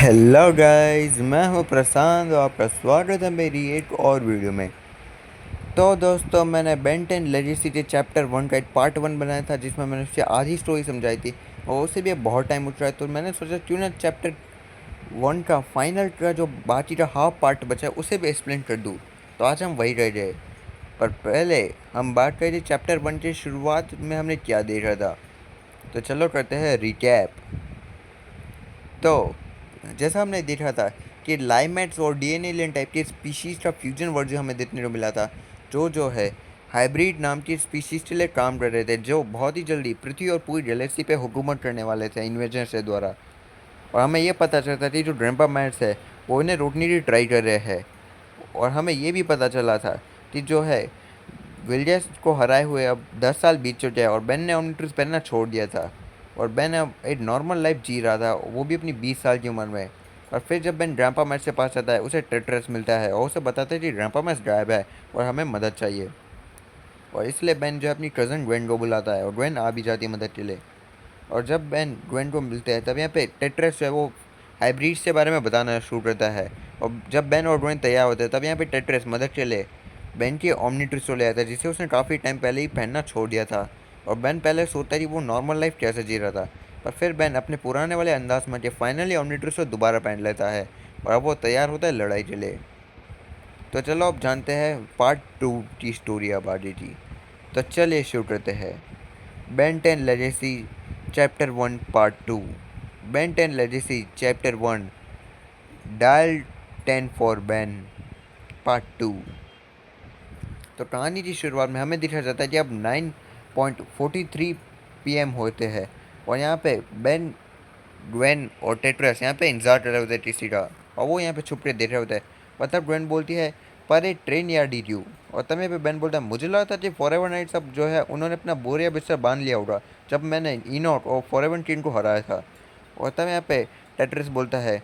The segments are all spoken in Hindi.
हेलो गाइस, मैं हूं प्रशांत और आपका स्वागत है मेरी एक और वीडियो में। तो दोस्तों, मैंने बेन 10 लेजेंसी के चैप्टर 1 का एक पार्ट 1 बनाया था जिसमें मैंने उससे आधी स्टोरी समझाई थी और उसे भी अब बहुत टाइम उठ रहा है, तो मैंने सोचा क्यों ना चैप्टर 1 का फाइनल का जो बाकी का हाफ पार्ट बचा है उसे भी एक्सप्लेन कर दूँ। तो आज हम वही रह गए, पर पहले हम बात करें चैप्टर 1 की शुरुआत में हमने क्या देखा था। तो चलो करते हैं रिकैप। तो जैसा हमने देखा था कि लाइमेट्स और डीएनए एलियन टाइप के स्पीशीज़ का फ्यूजन वर्जन हमें देखने को मिला था, जो है हाइब्रिड नाम की स्पीशीज़ के लिए काम कर रहे थे, जो बहुत ही जल्दी पृथ्वी और पूरी गैलेक्सी पे हुकूमत करने वाले थे इन्वेजन से द्वारा। और हमें ये पता चलता था कि जो ग्रैंपा मैट्स है वो इन्हें रोकने की ट्राई कर रहे हैं। और हमें ये भी पता चला था कि जो है विलियर्स को हराए हुए अब 10 साल बीत चुके हैं और बेन ने ओमनिट्रिक्स पहनना छोड़ दिया था। और बेन अब एक नॉर्मल लाइफ जी रहा था, वो भी अपनी 20 साल की उम्र में। और फिर जब बेन ग्रैंपा मैच से पास आता है, उसे टेट्रस मिलता है और उसे बताता है कि ग्रैंपा मैच गायब है और हमें मदद चाहिए। और इसलिए बेन जो है अपनी कज़न ग्वेन को बुलाता है और ग्वेन आ भी जाती है मदद के लिए। और जब बेन ग्वेन को मिलते हैं तब यहाँ पे टेट्रस जो है वो हाइब्रिड्स के बारे में बताना शुरू करता है। और जब बेन और ग्वेन तैयार होते हैं तब यहाँ पे टेट्रस मदद के लिए बेन की ओमनिट्रिक्स को ले आता है, जिसे उसने काफ़ी टाइम पहले ही पहनना छोड़ दिया था। और बेन पहले सोचता है कि वो नॉर्मल लाइफ कैसे जी रहा था, पर फिर बेन अपने पुराने वाले अंदाज में के फाइनली ओमनिट्रिक्स को दोबारा पहन लेता है और अब वो तैयार होता है लड़ाई के लिए। तो चलो अब जानते हैं पार्ट 2 की स्टोरी अब आगे की। तो चलिए शुरू करते हैं। Ben 10 legacy chapter 1 part 2। Ben 10 legacy chapter 1 dial 10 for Ben part 2। तो कहानी की शुरुआत में हमें दिखाया जाता है कि अब 9:43 पीएम होते हैं और यहाँ पे बेन, ग्वेन और टेट्रस यहाँ पे इंतजार कर रहे होते हैं टीसी का। और वो यहाँ पे छुप के देख रहे होते हैं। मतलब ग्वेन बोलती है, पर एक ट्रेन यार डी यू। और तब पे बेन बोलता है, मुझे लगा था कि फॉरएवर नाइट सब जो है उन्होंने अपना बोरिया बिस्तर बांध लिया होगा जब मैंने इनॉट और फॉरएवर टीम को हराया था। और तब यहाँ पे टेट्रस बोलता है,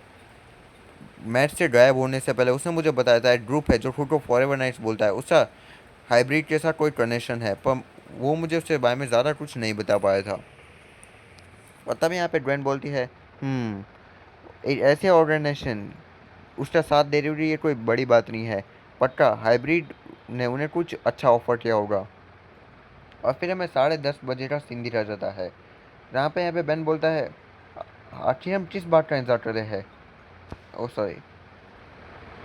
मैच से गायब होने से पहले उसने मुझे बताया था एक ग्रुप है जो खुद को फॉरएवर नाइट्स बोलता है, उसका हाइब्रिड के साथ कोई कनेक्शन है, पर वो मुझे उसके बारे में ज़्यादा कुछ नहीं बता पाया था। और तब यहाँ पे ग्वेन बोलती है, एक ऐसे ऑर्गेनाइजेशन उसका साथ दे रही है, ये कोई बड़ी बात नहीं है। पक्का हाइब्रिड ने उन्हें कुछ अच्छा ऑफर किया होगा। और फिर हमें 10:30 का सीन दिखा जाता है जहाँ पे यहाँ पे बेन बोलता है, आखिर हम किस बात का इंतजार कर रहे हैं। ओ सॉरी,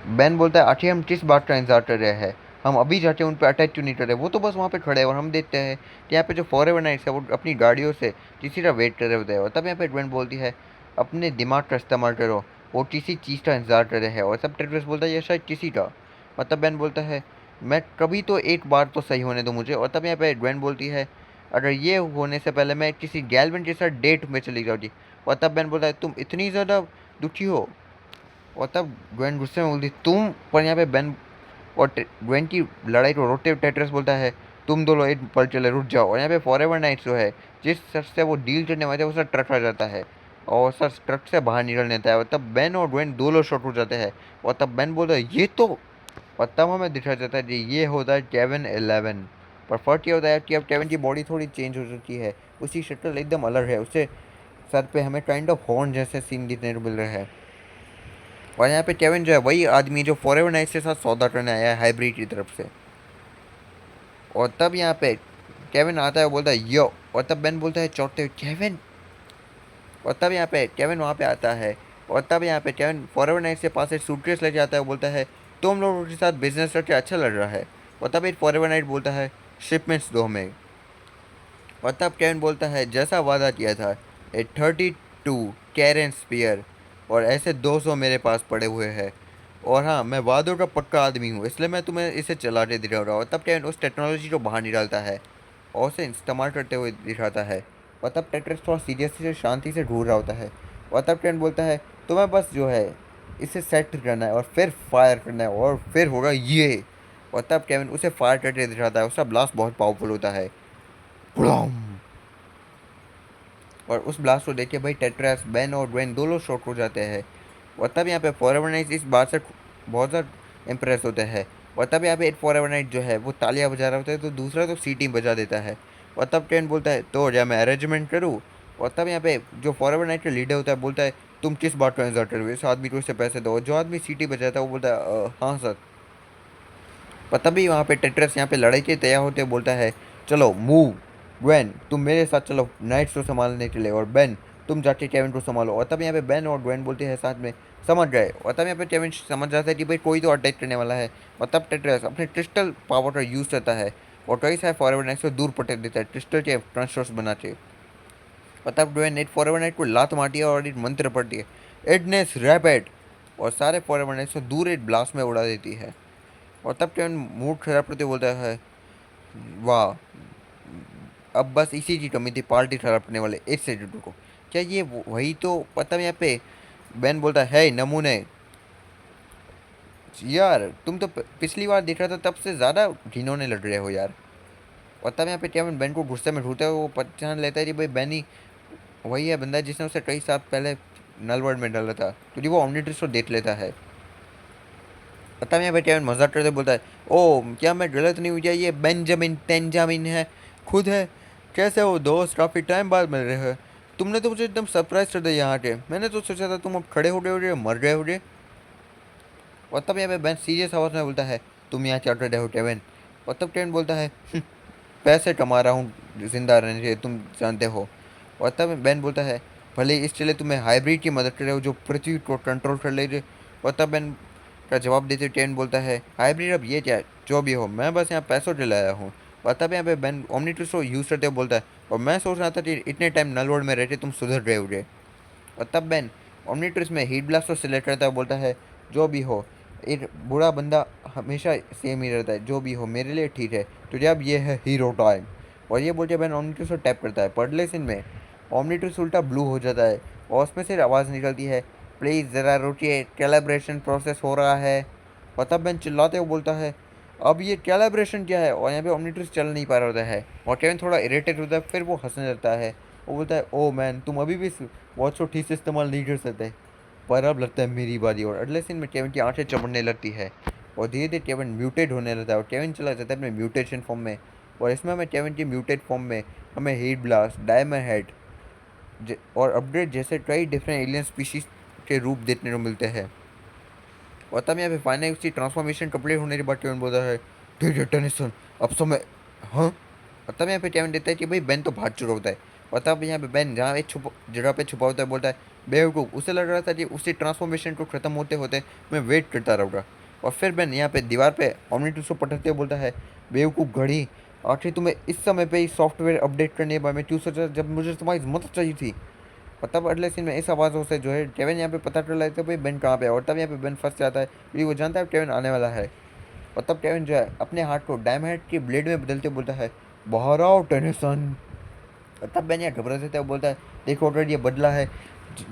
बेन बोलता है, आखिर हम किस बात का इंतजार कर रहे हैं, हम अभी जाके उन पर अटैक क्यों नहीं कर रहे। वो तो बस वहाँ पे खड़े हैं और हम देखते हैं कि यहाँ पे जो फॉरएवर नाइट्स है वो अपनी गाड़ियों से किसी का वेट कर रहे होते हैं। और तब यहाँ पे बेन बोलती है, अपने दिमाग का इस्तेमाल करो, वो किसी चीज़ का इंतजार कर रहे हैं। और सब टेट्रस बोलता है, ये शायद किसी का। मतलब बेन बोलता है, मैं कभी तो एक बार तो सही होने दो मुझे। और तब यहाँ पे ग्वेन बोलती है, अगर ये होने से पहले मैं किसी गैल्विन के साथ डेट में चली जाऊँगी। और तब बेन बोलता है, तुम इतनी ज़्यादा दुखी हो। और तब ग्वेन गुस्से में बोलती, तुम। पर यहाँ पे बेन और ग्वेन की लड़ाई को रोकते हुए टेट्रस बोलता है, तुम दोनों एक पल चले रुक जाओ। और यहाँ पे फॉरएवर नाइट्स जो है, जिस शख्स से वो डील करने वाले थे, उसका ट्रक आ जाता है और सर ट्रक से बाहर निकल लेता है। और तब बेन और ग्वेन दो लोग शॉट हो जाते हैं। और तब बेन बोलता है, ये तो। और तब हमें दिखाया जाता है कि ये होता है केविन 11। पर फर्क ये होता है कि अब केविन की बॉडी थोड़ी चेंज हो चुकी है, उसकी शक्ल एकदम अलग है, उससे सर पे हमें काइंड ऑफ हॉर्न जैसे सीन देखने को मिल रहे हैं। और यहाँ पे केविन जो है वही आदमी जो फॉरएवर नाइट्स के साथ सौदा करने आया है हाइब्रिड की तरफ से। और तब यहाँ पे केविन आता है, बोलता है यो। और तब बेन बोलता है चौंकते हुए, केविन। और तब यहाँ पे केविन वहाँ पे आता है। और तब यहाँ पे केविन फॉरएवर नाइट्स के पास एक सूटकेस लेके आता है, बोलता है, तुम लोगों के साथ बिजनेस करके अच्छा लग रहा है। और तब एक फॉरएवर नाइट बोलता है, शिपमेंट्स दो हमें। और तब केविन बोलता है, जैसा वादा किया था, ए 32 कैरन स्पीयर और ऐसे 200 मेरे पास पड़े हुए हैं। और हाँ, मैं वादों का पक्का आदमी हूँ, इसलिए मैं तुम्हें इसे चलाते दिखा रहा हूँ। और तब केविन उस टेक्नोलॉजी को बाहर निकालता है और उसे इस्तेमाल करते हुए दिखाता है। और तब टेट्रस थोड़ा सीरियसली से शांति से ढूंढ रहा होता है। और तब केविन बोलता है, तुम्हें बस जो है इसे सेट करना है और फिर फायर करना है और फिर होगा ये। और तब केविन उसे फायर करके दिखाता है, उसका ब्लास्ट बहुत पावरफुल होता है। और उस ब्लास्ट को देख के भाई टेट्रस, बेन और ग्वेन दोनों शॉक हो जाते हैं। और तब यहाँ पे फॉरएवर नाइट इस बात से बहुत ज़्यादा इम्प्रेस होते हैं। और तब यहाँ पे एक फॉरएवर नाइट जो है वो तालियां बजा रहा होता है, तो दूसरा तो सीटी बजा देता है। और तब ट्रेन बोलता है, तो क्या मैं अरेंजमेंट करूँ। और तब यहाँ पे जो फॉरएवर नाइट का लीडर होता है बोलता है, तुम किस बात का इंतजार कर रहे हो, इस आदमी को इससे पैसे दो। जो आदमी सीटी बजाता है वो बोलता है हाँ सर। पर तभी वहाँ पे टेट्रस यहाँ पे लड़ाई के तैयार होते बोलता है चलो मूव। ग्वेन तुम मेरे साथ चलो नाइट्स को संभालने के लिए, और बेन तुम जाके केविन को संभालो। और तब यहाँ पे बेन और ग्वेन बोलते हैं साथ में समझ गए। और तब यहाँ पे केविन समझ जाता है कि भाई कोई तो अटैक करने वाला है। और तब टेट्रस अपने क्रिस्टल पावर का यूज़ करता है और कई सारे फॉरवर्ड नाइट्स को दूर पटक देता है क्रिस्टल के ट्रांसफर्स बनाते। और तब ग्वेन नेट फॉरवर्ड नाइट को लात मारती है और एक मंत्र पढ़ती है एडनेस रैपिड, और सारे फॉरवर्ड नाइट्स को दूर एक ब्लास्ट में उड़ा देती है। और तब केविन मूड खराब करते बोलता है वाह, अब बस इसी की कमी थी पार्टी खराब करने वाले इस सेटू को। क्या ये वही तो पता यहाँ पे बैन बोलता है नमूने यार तुम तो पिछली बार देख रहा था तब से ज़्यादा घिनौने लड़ रहे हो यार। और तब यहाँ पे केविन बैन को गुस्से में ढूंढता है, वो पहचान लेता है कि भाई बैन ही वही है बंदा जिसने उसे कई साल पहले नल वर्ल्ड में डाला था, क्योंकि वो ऑमनिट्रिक्स को देख लेता है। और तब यहाँ पे केविन मजाक करते बोलता है ओ क्या मैं गलत नहीं हूँ, क्या ये बेंजामिन टेंजामिन है खुद है, कैसे हो दोस्त, काफ़ी टाइम बाद मिल रहे हैं। तुमने तो मुझे एकदम सरप्राइज कर दिया यहाँ के, मैंने तो सोचा था तुम अब खड़े हो गए हो मर गए हो। और तब यहाँ पे बेन सीरियस आवाज़ में बोलता है तुम यहाँ क्या कर रहे हो केविन। और तब केविन बोलता है पैसे कमा रहा हूँ जिंदा रहने के, तुम जानते हो। और तब बेन बोलता है भले इस चले तुम्हें हाइब्रिड की मदद कर रहे हो जो पृथ्वी को कंट्रोल कर ले। और तब बेन का जवाब देते केविन बोलता है हाइब्रिड अब ये क्या जो भी हो, मैं बस यहाँ पैसों के लाया हूँ। और तब यहाँ पे बेन ओमनीट्रिक्स को यूज़ करते हुए बोलता है और मैं सोच रहा था कि इतने टाइम नल वर्ल्ड में रहते तुम सुधर रहे होगे। और तब बेन ओमनीट्रिक्स में हीट ब्लास्ट को सिलेक्ट करता है, बोलता है जो भी हो एक बुरा बंदा हमेशा सेम ही रहता है, जो भी हो मेरे लिए ठीक है, तो जब ये है हीरो टाइम। और ये बोल के बैन ओमनीट्रिक्स को टैप करता है, पडले सीन में ओमनीट्रिक्स उल्टा ब्लू हो जाता है और उसमें से आवाज़ निकलती है प्लीज़ ज़रा रुकिए कैलिब्रेशन प्रोसेस हो रहा है। और तब बैन चिल्लाते हुए बोलता है अब ये कैलिब्रेशन क्या है, और यहाँ पे ओमनीट्रिक्स चल नहीं पा रहा होता है और केविन थोड़ा इरिटेट होता है, फिर वो हंसने लगता है। वो बोलता है ओ मैन तुम अभी भी वॉच को ठीक से इस्तेमाल नहीं कर सकते, पर अब लगता है मेरी बारी। और अगले सीन में केविन की आंखें चमकने लगती है और धीरे धीरे केविन म्यूटेट होने लगता है और केविन चला जाता है अपने म्यूटेशन फॉर्म में। और इसमें हमें केविन की म्यूटेट फॉर्म में हमें हीट ब्लास्ट, डायमंड हेड और अपग्रेड जैसे कई डिफरेंट एलियन स्पीशीज के रूप देखने को मिलते हैं। और तब यहाँ पे फाइनली उसकी ट्रांसफॉर्मेशन कंप्लीट होने के बाद केविन बोलता है टेनिसन अब समय। हाँ। और तब यहाँ पे केविन देता है कि भाई बेन तो भाग चुका होता है। और तब यहाँ पे बेन जहाँ एक जगह पे छुपा होता है बोलता है बेवकूफ़, उसे लग रहा था कि उसी ट्रांसफॉर्मेशन को ख़त्म होते होते मैं वेट करता रहूँगा। और फिर बेन यहाँ पे दीवार पे ओमनीट्रिक्स को पटकते हुए बोलता है बेवकूफ़ घड़ी, आखिर तुम्हें इस समय पे ही सॉफ्टवेयर अपडेट करने के बारे में क्यों सोचा जब मुझे तुम्हारी मदद चाहिए थी। और तब अगले सीन में इस आवाज़ों से जो है केविन यहाँ पे पता चल रहा है तो भाई बेन कहाँ पे है। और तब यहाँ पे बेन फंस जाता है क्योंकि वो जानता है केविन आने वाला है। और तब केविन जो है अपने हाथ को डायमंड के ब्लेड में बदलते बोलता है बाहर आओ टेनिसन। और तब बेन यहाँ घबरा जाता है, वो बोलता है देखो ऑलरेडी ये बदला है,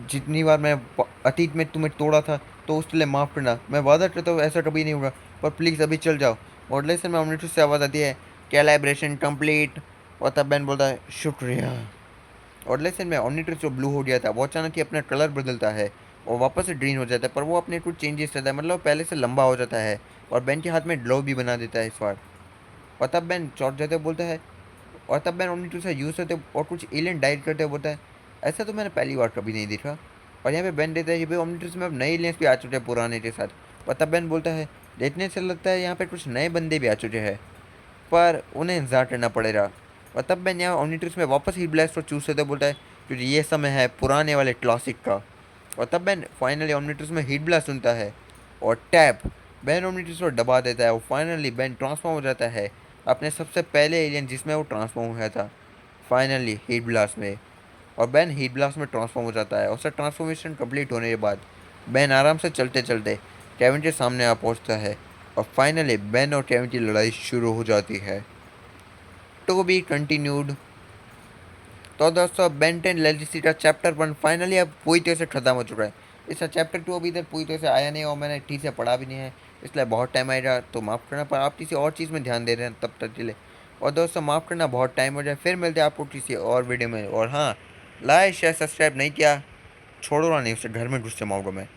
जितनी बार मैं अतीत में तुम्हें तोड़ा था तो उसके लिए माफ़ करना, मैं वादा करता हूँ ऐसा कभी नहीं होगा, पर प्लीज़ अभी चल जाओ। और अगले सीन में ओमनीट्रिक्स से आवाज़ आती है कैलिब्रेशन कंप्लीट। और तब बेन बोलता है शुक्रिया। और लेसन में ओमनीट्रिक्स जो ब्लू हो गया था वो अचानक ही अपना कलर बदलता है और वापस से ग्रीन हो जाता है, पर वो अपने कुछ चेंजेस करता है, मतलब पहले से लंबा हो जाता है और बेन के हाथ में ग्लो भी बना देता है इस बार। और तब बेन चौंक जाते बोलता है, और तब बेन ओमनीट्रिक्स का यूज़ करते और कुछ एलियन डाइट करते बोलता है ऐसा तो मैंने पहली बार कभी नहीं देखा। और यहाँ पे बेन देता है कि भाई ओमनीट्रिक्स में अब नए एलियंस भी आ चुके हैं पुराने के साथ। और तब बेन बोलता है देखने से लगता है यहाँ पे कुछ नए बंदे भी आ चुके हैं, पर उन्हें इंतजार करना पड़ेगा। और तब मैं यहाँ ओमनीट्रिक्स में वापस हीट ब्लास्ट और चूज करते बोलता है क्योंकि ये समय है पुराने वाले क्लासिक का। और तब बैन फाइनली ओमनीट्रिक्स में हीट ब्लास्ट सुनता है और टैप बैन ओमनीट्रिक्स को दबा देता है और फाइनली बैन ट्रांसफॉर्म हो जाता है अपने सबसे पहले एलियन जिसमें वो ट्रांसफॉर्म हुआ था, फाइनली हीट ब्लास्ट में। और बैन हीट ब्लास्ट में ट्रांसफॉर्म हो जाता है और उसका ट्रांसफॉर्मेशन कंप्लीट होने के बाद बैन आराम से चलते चलते केविन के सामने आ पहुंचता है और फाइनली बैन और केविन की लड़ाई शुरू हो जाती है। To be continued. तो दोस्तों बेन 10 लेजेंसी का चैप्टर 1 फाइनली अब पूरी तरह से ख़त्म हो चुका है। इसका चैप्टर 2 अभी तक पूरी तरह से आया नहीं और मैंने ठीक से पढ़ा भी नहीं है, इसलिए बहुत टाइम आएगा तो माफ़ करना, पर आप किसी और चीज़ में ध्यान दे रहे हैं तब तक के लिए। और दोस्तों माफ़ करना बहुत टाइम हो जाए, फिर मिलते हैं आपको किसी और वीडियो में। और हाँ, लाइक शेयर सब्सक्राइब नहीं किया छोड़ो ना, नहीं उससे घर में घुस से मारूंगा मैं।